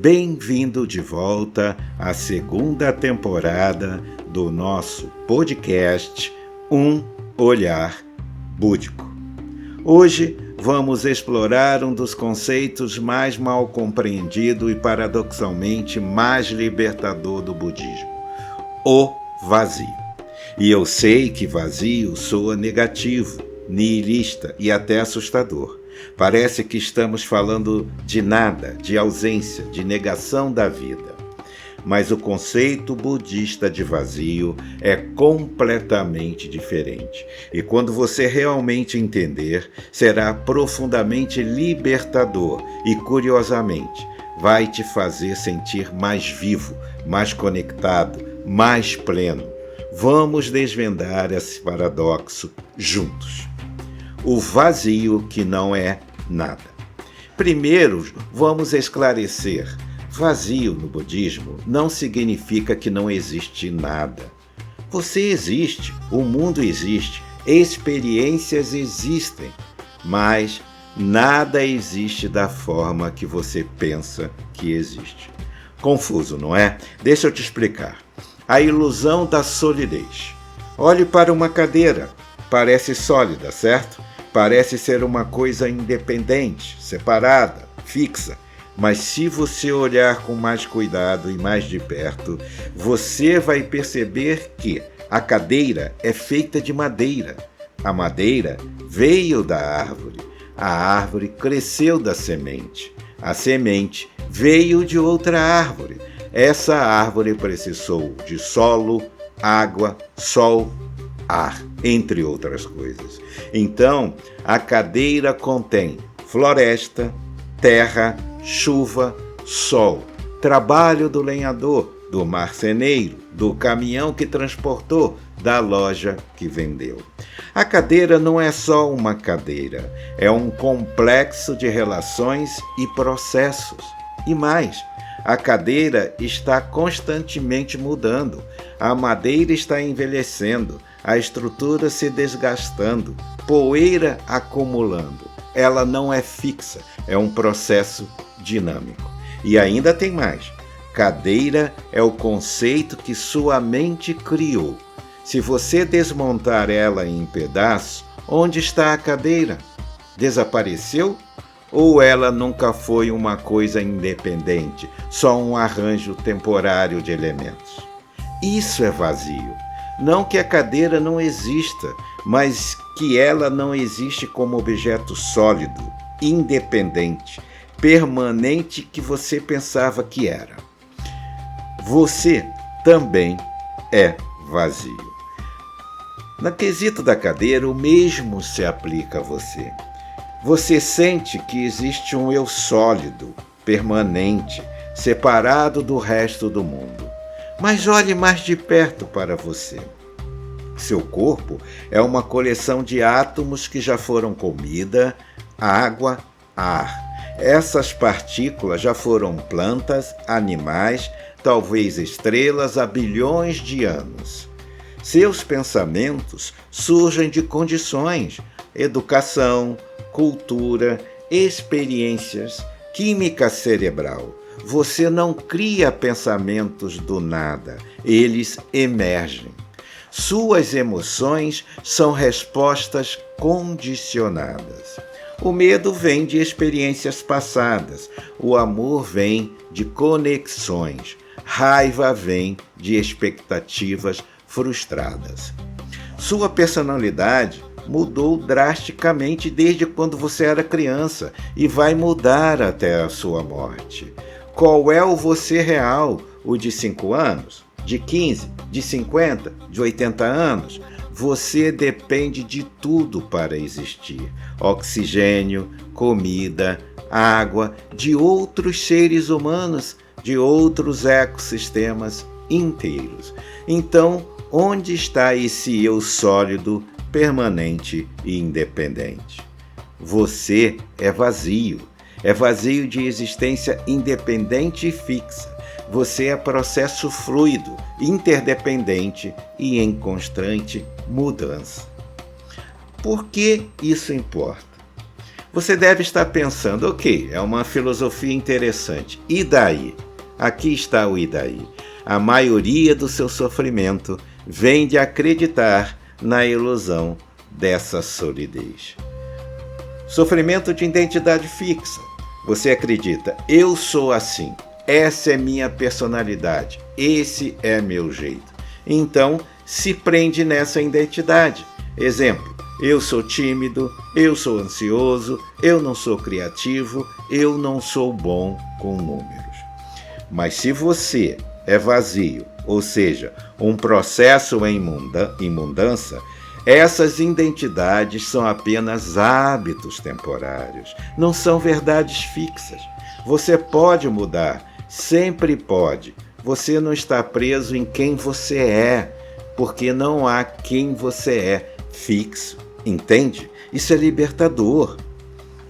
Bem-vindo de volta à segunda temporada do nosso podcast Um Olhar Búdico. Hoje vamos explorar um dos conceitos mais mal compreendido e paradoxalmente mais libertador do budismo, o vazio. E eu sei que vazio soa negativo, nihilista e até assustador. Parece que estamos falando de nada, de ausência, de negação da vida. Mas o conceito budista de vazio é completamente diferente. E quando você realmente entender, será profundamente libertador e, curiosamente, vai te fazer sentir mais vivo, mais conectado, mais pleno. Vamos desvendar esse paradoxo juntos. O vazio que não é nada. Primeiro, vamos esclarecer. Vazio no budismo não significa que não existe nada. Você existe, o mundo existe, experiências existem, mas nada existe da forma que você pensa que existe. Confuso, não é? Deixa eu te explicar. A ilusão da solidez. Olhe para uma cadeira. Parece sólida, certo? Parece ser uma coisa independente, separada, fixa. Mas se você olhar com mais cuidado e mais de perto, você vai perceber que a cadeira é feita de madeira. A madeira veio da árvore. A árvore cresceu da semente. A semente veio de outra árvore. Essa árvore precisou de solo, água, sol, ar, entre outras coisas. Então, a cadeira contém floresta, terra, chuva, sol, trabalho do lenhador, do marceneiro, do caminhão que transportou, da loja que vendeu. A cadeira não é só uma cadeira, é um complexo de relações e processos. E mais, a cadeira está constantemente mudando, a madeira está envelhecendo, a estrutura se desgastando, poeira acumulando. Ela não é fixa, é um processo dinâmico. E ainda tem mais. Cadeira é o conceito que sua mente criou. Se você desmontar ela em pedaços, onde está a cadeira? Desapareceu? Ou ela nunca foi uma coisa independente, só um arranjo temporário de elementos? Isso é vazio. Não que a cadeira não exista, mas que ela não existe como objeto sólido, independente, permanente que você pensava que era. Você também é vazio. No quesito da cadeira, o mesmo se aplica a você. Você sente que existe um eu sólido, permanente, separado do resto do mundo. Mas olhe mais de perto para você. Seu corpo é uma coleção de átomos que já foram comida, água, ar. Essas partículas já foram plantas, animais, talvez estrelas há bilhões de anos. Seus pensamentos surgem de condições, educação, cultura, experiências, química cerebral. Você não cria pensamentos do nada, eles emergem. Suas emoções são respostas condicionadas. O medo vem de experiências passadas, o amor vem de conexões, raiva vem de expectativas frustradas. Sua personalidade mudou drasticamente desde quando você era criança e vai mudar até a sua morte. Qual é o você real? O de 5 anos? De 15? De 50? De 80 anos? Você depende de tudo para existir. Oxigênio, comida, água, de outros seres humanos, de outros ecossistemas inteiros. Então, onde está esse eu sólido, permanente e independente? Você é vazio. É vazio de existência independente e fixa. Você é processo fluido, interdependente e em constante mudança. Por que isso importa? Você deve estar pensando, ok, é uma filosofia interessante. E daí? Aqui está o e daí. A maioria do seu sofrimento vem de acreditar na ilusão dessa solidez. Sofrimento de identidade fixa. Você acredita, eu sou assim, essa é minha personalidade, esse é meu jeito. Então, se prende nessa identidade. Exemplo, eu sou tímido, eu sou ansioso, eu não sou criativo, eu não sou bom com números. Mas se você é vazio, ou seja, um processo em mudança, essas identidades são apenas hábitos temporários, não são verdades fixas. Você pode mudar, sempre pode. Você não está preso em quem você é, porque não há quem você é fixo, entende? Isso é libertador.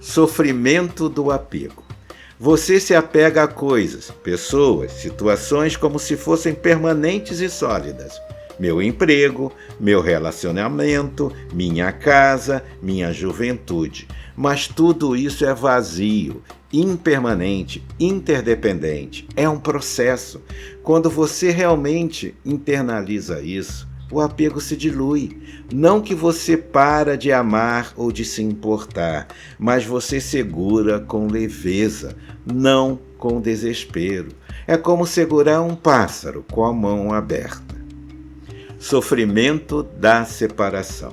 Sofrimento do apego. Você se apega a coisas, pessoas, situações como se fossem permanentes e sólidas. Meu emprego, meu relacionamento, minha casa, minha juventude. Mas tudo isso é vazio, impermanente, interdependente. É um processo. Quando você realmente internaliza isso, o apego se dilui. Não que você para de amar ou de se importar, mas você segura com leveza, não com desespero. É como segurar um pássaro com a mão aberta. Sofrimento da separação.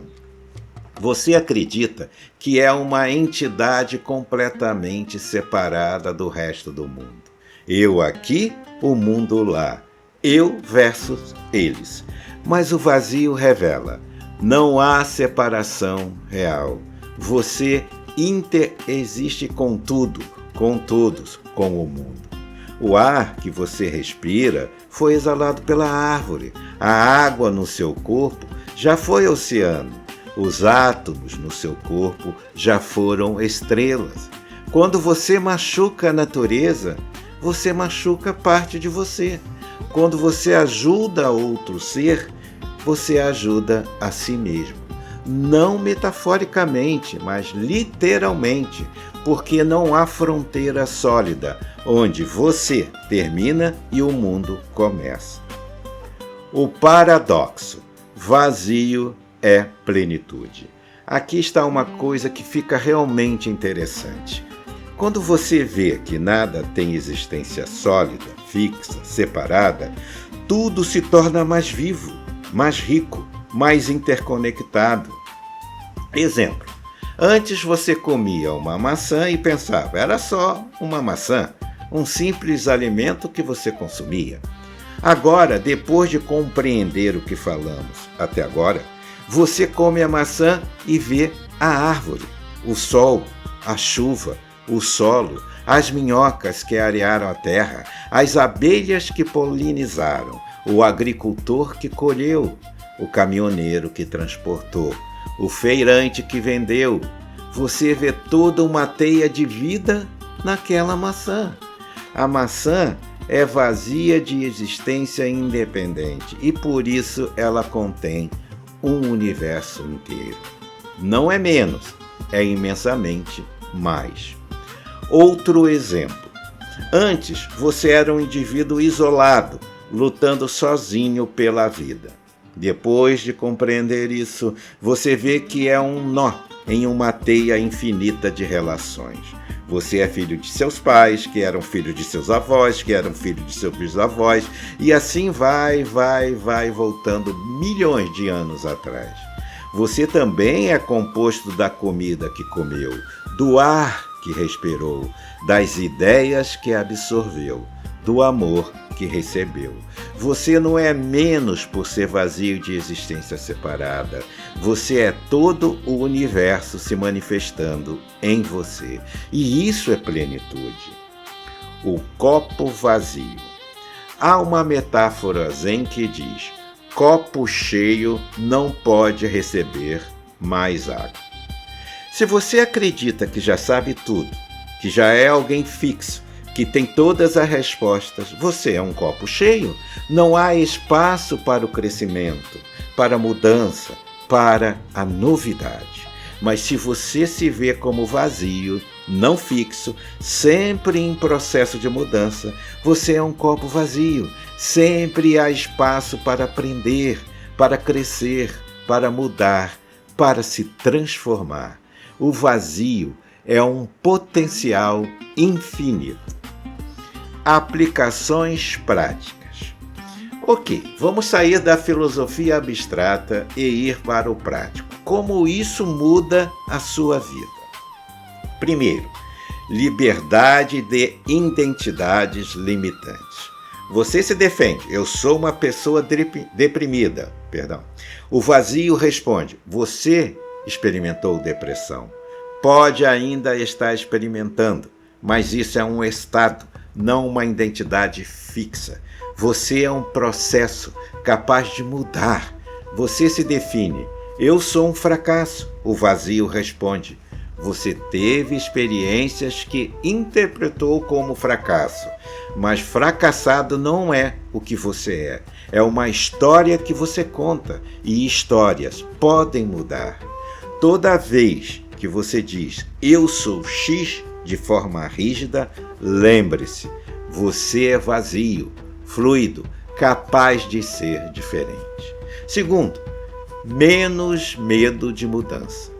Você acredita que é uma entidade completamente separada do resto do mundo. Eu aqui, o mundo lá. Eu versus eles. Mas o vazio revela, não há separação real. Você existe com tudo, com todos, com o mundo. O ar que você respira foi exalado pela árvore. A água no seu corpo já foi oceano. Os átomos no seu corpo já foram estrelas. Quando você machuca a natureza, você machuca parte de você. Quando você ajuda outro ser, você ajuda a si mesmo. Não metaforicamente, mas literalmente, porque não há fronteira sólida, onde você termina e o mundo começa. O paradoxo. Vazio é plenitude. Aqui está uma coisa que fica realmente interessante. Quando você vê que nada tem existência sólida, fixa, separada, tudo se torna mais vivo, mais rico, mais interconectado. Exemplo, antes você comia uma maçã e pensava, era só uma maçã, um simples alimento que você consumia. Agora, depois de compreender o que falamos até agora, você come a maçã e vê a árvore, o sol, a chuva, o solo, as minhocas que arearam a terra, as abelhas que polinizaram, o agricultor que colheu, o caminhoneiro que transportou, o feirante que vendeu. Você vê toda uma teia de vida naquela maçã. A maçã é vazia de existência independente e por isso ela contém um universo inteiro. Não é menos, é imensamente mais. Outro exemplo. Antes, você era um indivíduo isolado, lutando sozinho pela vida. Depois de compreender isso, você vê que é um nó em uma teia infinita de relações. Você é filho de seus pais, que eram filhos de seus avós, que eram filhos de seus bisavós, e assim vai, voltando milhões de anos atrás. Você também é composto da comida que comeu, do ar que respirou, das ideias que absorveu, do amor que recebeu. Você não é menos por ser vazio de existência separada. Você é todo o universo se manifestando em você. E isso é plenitude. O copo vazio. Há uma metáfora zen que diz: copo cheio não pode receber mais água. Se você acredita que já sabe tudo, que já é alguém fixo, que tem todas as respostas, você é um copo cheio. Não há espaço para o crescimento, para a mudança, para a novidade. Mas se você se vê como vazio, não fixo, sempre em processo de mudança, você é um copo vazio. Sempre há espaço para aprender, para crescer, para mudar, para se transformar. O vazio é um potencial infinito. Aplicações práticas. Ok, vamos sair da filosofia abstrata e ir para o prático. Como isso muda a sua vida? Primeiro, liberdade de identidades limitantes. Você se defende, eu sou uma pessoa deprimida. O vazio responde, você experimentou depressão. Pode ainda estar experimentando, mas isso é um estado, não uma identidade fixa. Você é um processo capaz de mudar. Você se define, eu sou um fracasso. O vazio responde, você teve experiências que interpretou como fracasso, mas fracassado não é o que você é. É uma história que você conta, e histórias podem mudar. Toda vez que você diz, eu sou X de forma rígida, lembre-se, você é vazio, fluido, capaz de ser diferente. Segundo, menos medo de mudança.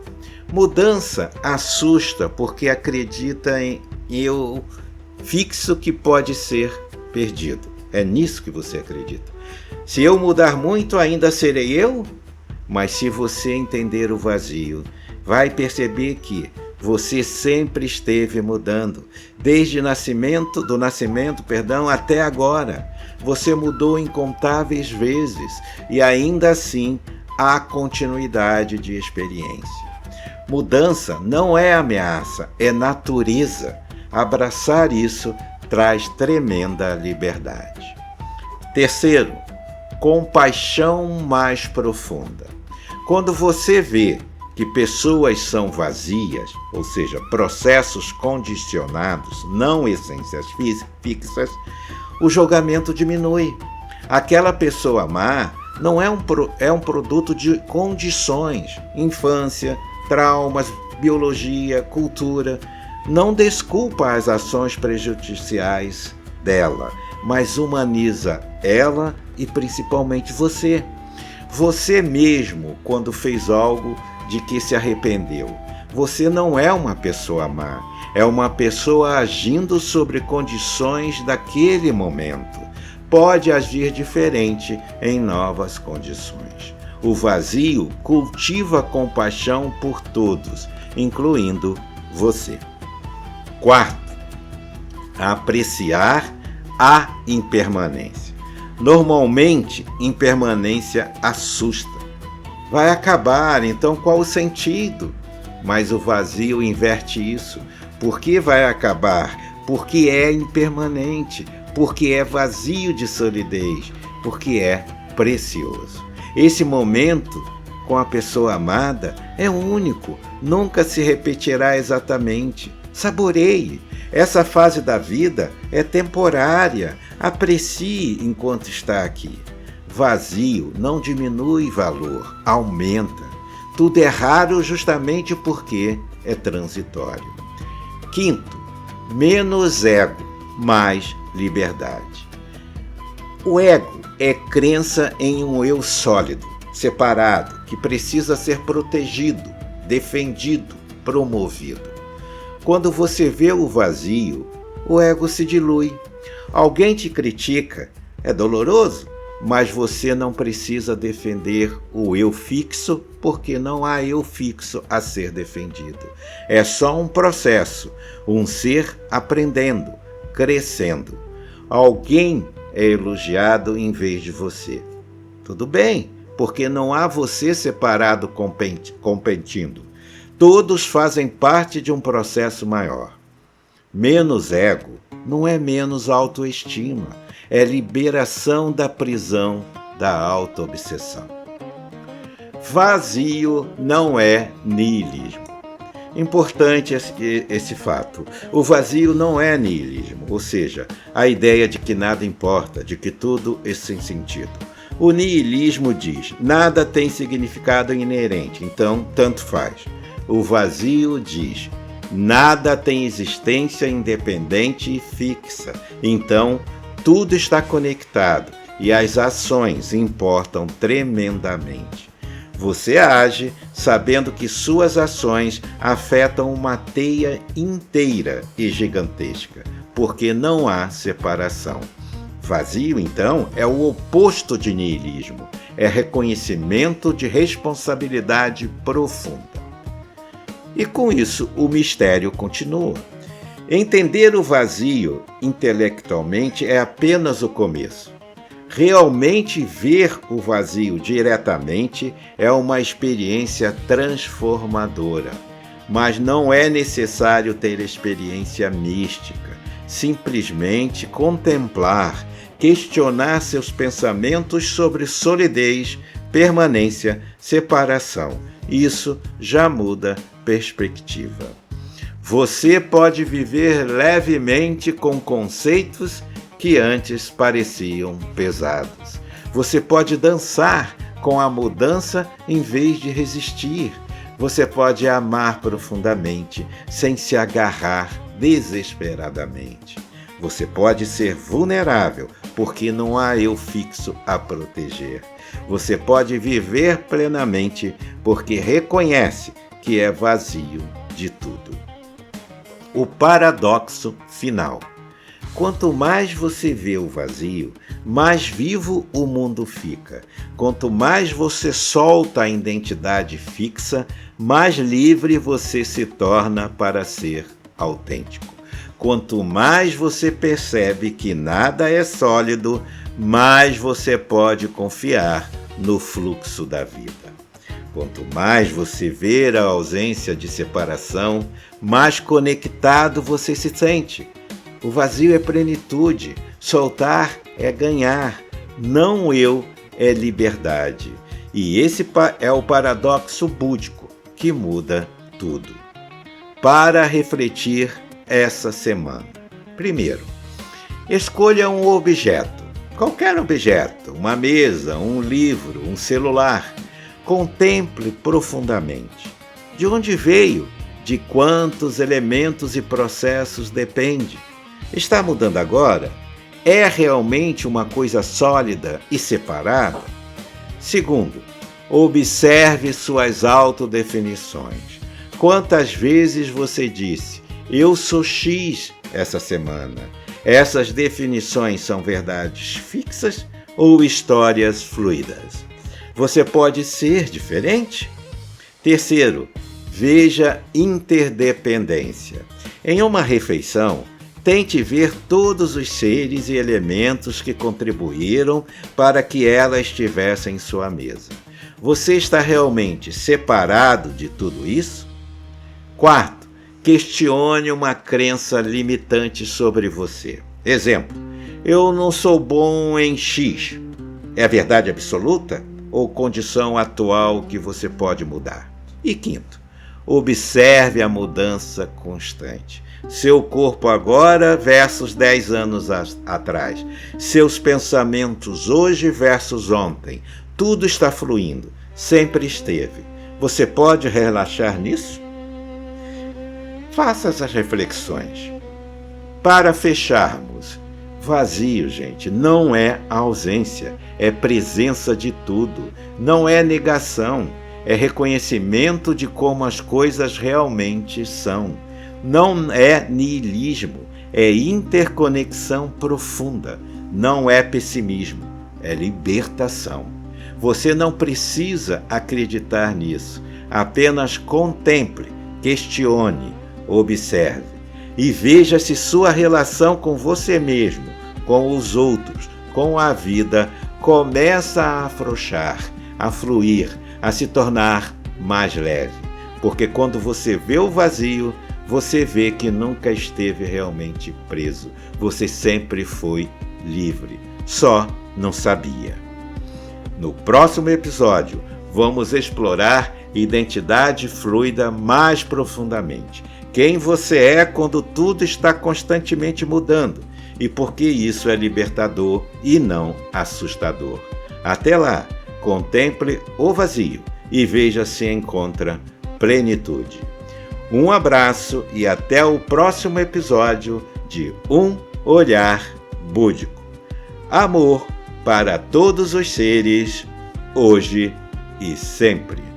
Mudança assusta porque acredita em eu fixo que pode ser perdido. É nisso que você acredita. Se eu mudar muito, ainda serei eu? Mas se você entender o vazio, vai perceber que você sempre esteve mudando, desde do nascimento, até agora. Você mudou incontáveis vezes e ainda assim há continuidade de experiência. Mudança não é ameaça, é natureza. Abraçar isso traz tremenda liberdade. Terceiro, compaixão mais profunda. Quando você vê que pessoas são vazias, ou seja, processos condicionados, não essências fixas, o julgamento diminui. Aquela pessoa má não é um produto de condições, infância, traumas, biologia, cultura. Não desculpa as ações prejudiciais dela, mas humaniza ela e principalmente você. Você mesmo, quando fez algo de que se arrependeu. Você não é uma pessoa má, é uma pessoa agindo sobre condições daquele momento. Pode agir diferente em novas condições. O vazio cultiva compaixão por todos, incluindo você. Quarto, apreciar a impermanência. Normalmente, impermanência assusta. Vai acabar, então qual o sentido? Mas o vazio inverte isso. Por que vai acabar? Porque é impermanente, porque é vazio de solidez, porque é precioso. Esse momento com a pessoa amada é único, nunca se repetirá exatamente. Saboreie. Essa fase da vida é temporária. Aprecie enquanto está aqui. Vazio não diminui valor, aumenta. Tudo é raro justamente porque é transitório. Quinto, menos ego, mais liberdade. O ego é crença em um eu sólido, separado, que precisa ser protegido, defendido, promovido. Quando você vê o vazio, o ego se dilui. Alguém te critica, é doloroso, mas você não precisa defender o eu fixo, porque não há eu fixo a ser defendido. É só um processo, um ser aprendendo, crescendo. Alguém é elogiado em vez de você. Tudo bem, porque não há você separado competindo. Todos fazem parte de um processo maior. Menos ego não é menos autoestima. É liberação da prisão da autoobsessão. Vazio não é niilismo. Importante esse fato. O vazio não é niilismo, ou seja, a ideia de que nada importa, de que tudo é sem sentido. O niilismo diz, nada tem significado inerente, então tanto faz. o vazio diz: nada tem existência independente e fixa, então tudo está conectado e as ações importam tremendamente. Você age sabendo que suas ações afetam uma teia inteira e gigantesca, porque não há separação. Vazio, então, é o oposto de niilismo, é reconhecimento de responsabilidade profunda. E com isso, o mistério continua. Entender o vazio intelectualmente é apenas o começo. Realmente ver o vazio diretamente é uma experiência transformadora, mas não é necessário ter experiência mística. Simplesmente contemplar, questionar seus pensamentos sobre solidez, permanência, separação. Isso já muda perspectiva. Você pode viver levemente com conceitos que antes pareciam pesados. Você pode dançar com a mudança em vez de resistir. Você pode amar profundamente sem se agarrar desesperadamente. Você pode ser vulnerável porque não há eu fixo a proteger. Você pode viver plenamente porque reconhece que é vazio de tudo. O paradoxo final. Quanto mais você vê o vazio, mais vivo o mundo fica. Quanto mais você solta a identidade fixa, mais livre você se torna para ser autêntico. Quanto mais você percebe que nada é sólido, mais você pode confiar no fluxo da vida. Quanto mais você vê a ausência de separação, mais conectado você se sente. O vazio é plenitude, soltar é ganhar, não eu é liberdade. E esse é o paradoxo búdico que muda tudo. Para refletir essa semana. Primeiro, escolha um objeto, qualquer objeto, uma mesa, um livro, um celular. Contemple profundamente. De onde veio? De quantos elementos e processos depende? Está mudando agora? É realmente uma coisa sólida e separada? Segundo, observe suas autodefinições. Quantas vezes você disse, eu sou X essa semana? Essas definições são verdades fixas ou histórias fluidas? Você pode ser diferente? Terceiro, veja interdependência. Em uma refeição, tente ver todos os seres e elementos que contribuíram para que ela estivesse em sua mesa. Você está realmente separado de tudo isso? Quarto, questione uma crença limitante sobre você. Exemplo, eu não sou bom em X. É verdade absoluta ou condição atual que você pode mudar? E quinto, observe a mudança constante. Seu corpo agora versus 10 anos atrás. Seus pensamentos hoje versus ontem. Tudo está fluindo. Sempre esteve. Você pode relaxar nisso? Faça essas reflexões. Para fecharmos, vazio, gente, não é ausência, é presença de tudo. Não é negação, é reconhecimento de como as coisas realmente são. Não é niilismo, é interconexão profunda. Não é pessimismo, é libertação. Você não precisa acreditar nisso. Apenas contemple, questione, observe e veja se sua relação com você mesmo, com os outros, com a vida começa a afrouxar, a fluir, a se tornar mais leve. Porque quando você vê o vazio, você vê que nunca esteve realmente preso. Você sempre foi livre, só não sabia. No próximo episódio, vamos explorar identidade fluida mais profundamente. Quem você é quando tudo está constantemente mudando e por que isso é libertador e não assustador. Até lá, contemple o vazio e veja se encontra plenitude. Um abraço e até o próximo episódio de Um Olhar Búdico. Amor para todos os seres, hoje e sempre.